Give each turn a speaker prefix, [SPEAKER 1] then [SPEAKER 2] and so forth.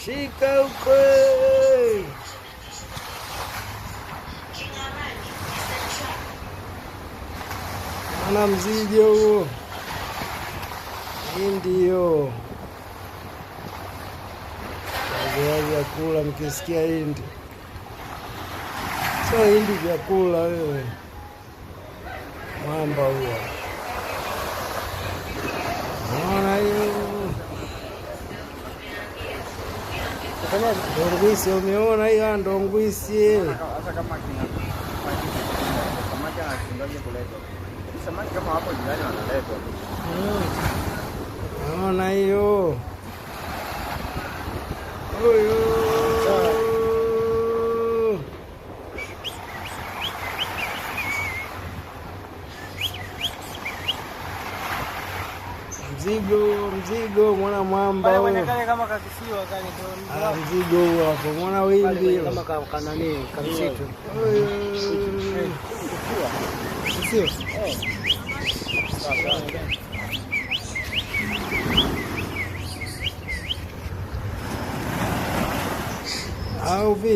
[SPEAKER 1] Shika ukwe. Ana mzigo huo. Hii ndio vyakula, mkisikia hindi sio hindi vyakula. Wewe mwamba huo, unaona hiyo ndongwisi? Umeona hiyo ndongwisi? Naona hiyo mzigo, mwana mwamba
[SPEAKER 2] kama kakisiwa kale ndio
[SPEAKER 1] mzigo hapo, mwana wimbi
[SPEAKER 2] kama kanani kamsitu. Sio
[SPEAKER 1] au vipi?